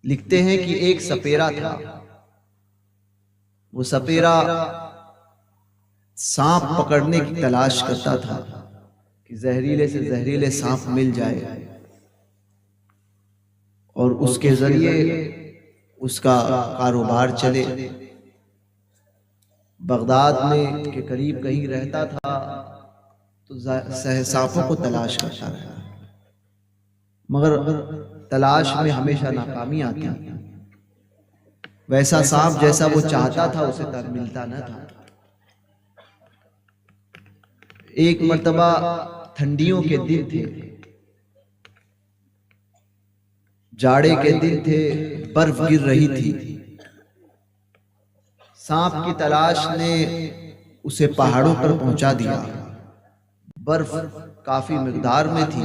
लिखते हैं कि एक सपेरा था। वो सपेरा सांप पकड़ने की तलाश करता था कि जहरीले से जहरीले सांप मिल जाए और उसके जरिए उसका कारोबार चले। बगदाद में के करीब कहीं रहता था, तो सांपों को तलाश करता रहता, मगर तलाश में हमेशा नाकामी आती। वैसा सांप जैसा वो चाहता था उसे तब मिलता न था। एक मर्तबा ठंडियों के दिन थे, जाड़े के दिन थे, बर्फ गिर रही थी। सांप की तलाश ने उसे पहाड़ों पर पहुंचा दिया। बर्फ काफी मिकदार में थी।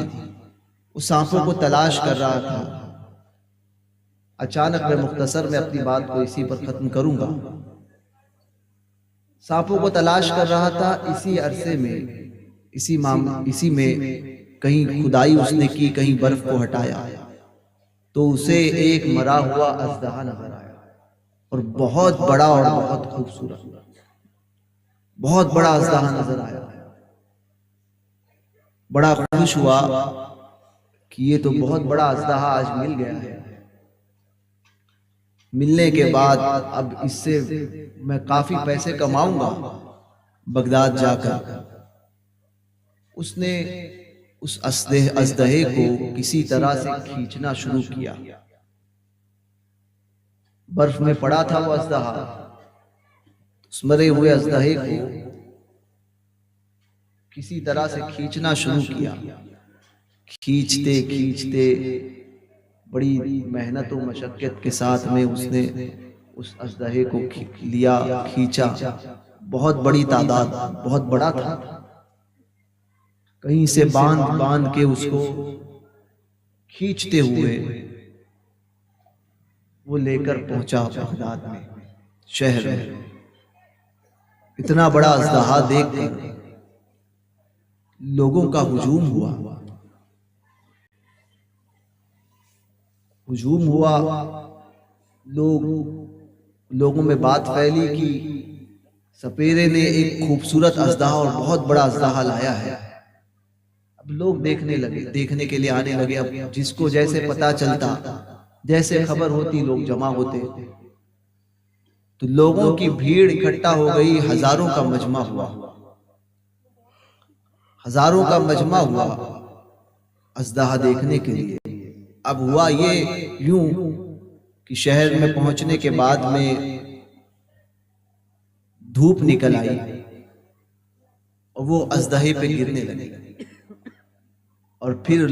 उस सांपों को तलाश कर रहा था। अचानक मैं मुख्तसर में अपनी बात को इसी पर खत्म करूंगा। सांपों को तलाश कर रहा था। इसी अरसे में इसी में कहीं खुदाई उसने की, कहीं बर्फ को हटाया तो उसे एक मरा हुआ अजदहा नजर आया, और बहुत बड़ा और बहुत खूबसूरत, बहुत बड़ा अजदहा नजर आया। बड़ा खुश हुआ कि ये तो बहुत बड़ा अजदहा आज मिल गया है। मिलने के बाद अब इससे मैं काफी पैसे कमाऊंगा बगदाद जाकर। उसने उस अजदहे को किसी तरह से खींचना शुरू किया। बर्फ में पड़ा था वो अजदहा। उस मरे हुए अजदहे को किसी तरह से खींचना शुरू किया। खींचते खींचते बड़ी मेहनत और मशक्कत के साथ में उसने उस अजदहे को लिया, खींचा। बहुत बड़ी तादाद, बहुत बड़ा था। कहीं से बांध बांध के उसको खींचते हुए वो लेकर पहुंचा बगदाद में, शहर में। इतना बड़ा अजदहा देखकर लोगों का हुजूम हुआ। लोगों में बात फैली कि सपेरे ने एक खूबसूरत अजदहा और बहुत बड़ा अजदहा लाया है। अब लोग देखने के लिए आने लगे। अब जिसको जैसे पता चलता, जैसे खबर होती, लोग जमा होते। तो लोगों की भीड़ इकट्ठा हो गई। हजारों का मजमा हुआ अजदहा देखने के लिए। अब हुआ ये यूं कि शहर में पहुंचने के बाद में धूप निकल आई और वो अजदहे पे गिरने लगी। और फिर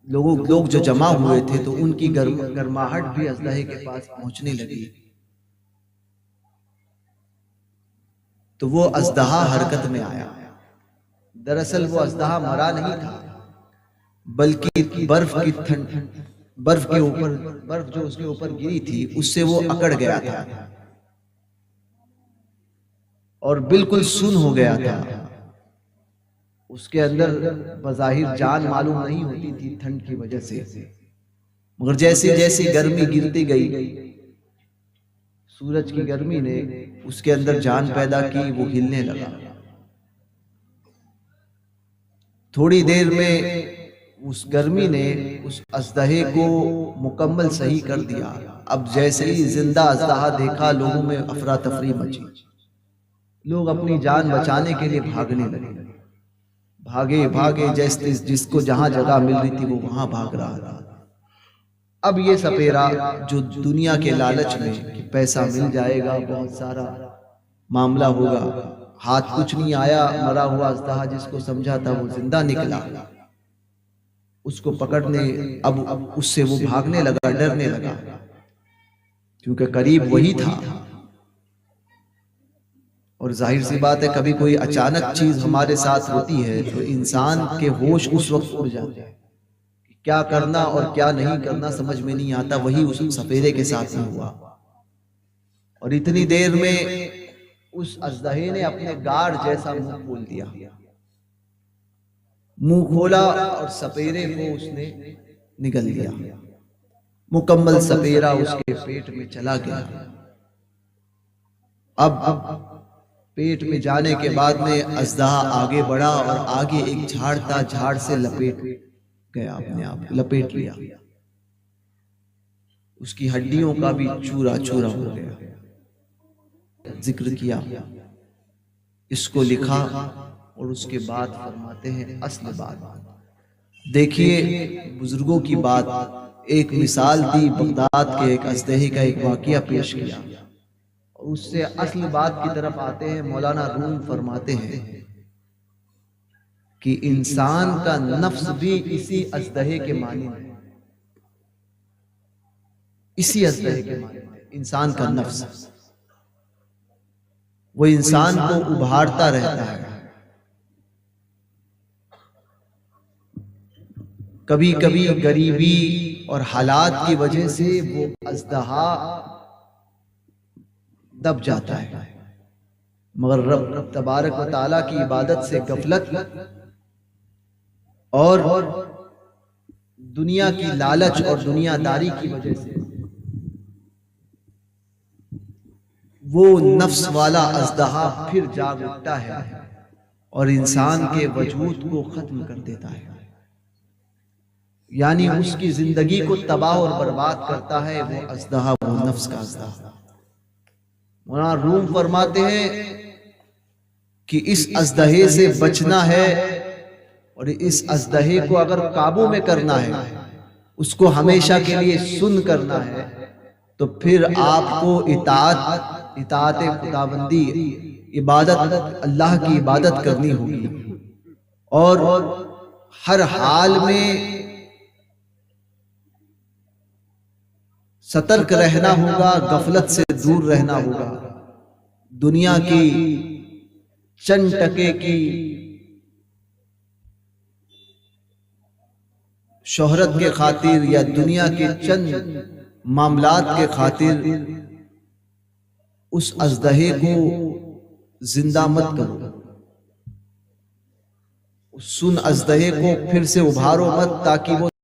लोग जो जमा हुए थे तो उनकी गर्माहट भी अजदहे के पास पहुंचने लगी। तो वो अजदहा हरकत में आया। दरअसल वो अजदहा मरा नहीं था, बल्कि बर्फ जो उसके ऊपर गिरी थी उससे वो अकड़ गया था और बिल्कुल सुन्न हो गया था। उसके अंदर बज़ाहिर जान मालूम नहीं होती थी ठंड की वजह से, मगर जैसे जैसे गर्मी गिरती गई, सूरज की गर्मी ने उसके अंदर जान पैदा की। वो हिलने लगा। थोड़ी देर में उस गर्मी ने उस अजदहे को मुकम्मल सही कर दिया। अब जैसे ही जिंदा अजदहा देखा, लोगों में अफरा तफरी मची। लोग अपनी जान बचाने के लिए भागने लगे। भागे जैसे जिसको जहां जगह मिल रही थी वो वहां भाग रहा था। अब ये सपेरा जो दुनिया के लालच में कि पैसा मिल जाएगा, बहुत सारा मामला होगा, हाथ कुछ नहीं आया। मरा हुआ अजदहा जिसको समझा था वो जिंदा निकला। उसको पकड़ने अब उससे वो भागने लगा, डरने लगा, क्योंकि करीब वही था। और जाहिर सी बात है, कभी कोई अचानक चीज हमारे साथ होती है तो इंसान के होश उस वक्त उड़ जाते हैं। क्या करना और क्या नहीं करना समझ में नहीं आता। वही उस सपेरे के साथ में हुआ। और इतनी देर में उस अजदहे ने अपने गाढ़ जैसा मुंह खोल दिया। मुंह खोला और सपेरे को उसने निगल लिया। मुकम्मल सपेरा उसके पेट में चला गया। अब पेट में जाने के बाद में अजदहा आगे बढ़ा और आगे एक झाड़ था, झाड़ से लपेट गया, अपने आप लपेट लिया। उसकी हड्डियों का भी चूरा चूरा हो गया। जिक्र किया, इसको लिखा और उसके बाद फरमाते हैं असल बात। देखिए बुजुर्गों की बात, एक मिसाल दी बगदाद के एक अजदहे का एक वाकया पेश किया और उससे असल बात की तरफ आते हैं। मौलाना रूम फरमाते हैं कि इंसान का नफ्स भी इसी अजदहे के मानी है, इसी अजदहे के मानी है। इंसान का नफ्स वो इंसान को उभारता रहता है। कभी कभी गरीबी और हालात की वजह से वो अजदहा दब जाता है, मगर रब तबारक व तआला की इबादत से गफलत और दुनिया की लालच और दुनियादारी की वजह से वो नफ्स वाला अजदहा फिर जाग उठता है और इंसान के वजूद को खत्म कर देता है, यानी उसकी जिंदगी को तबाह और बर्बाद करता है वो अजदहा, वो नफ्स का अजदहा। मौलाना रूम फरमाते हैं कि इस अजदहे से बचना है और इस अजदहे को अगर काबू में करना है, उसको हमेशा के लिए सुन करना है, तो फिर आपको इताअत खुदाबंदी, इबादत, अल्लाह की इबादत करनी होगी और हर हाल में सतर्क रहना होगा, गफलत से दूर रहना होगा। दुनिया की चंद टके की शोहरत के खातिर या दुनिया के चंद मामलात के खातिर उस अजदहे को जिंदा मत करो, सुन अजदहे को फिर से उभारो मत, ताकि वो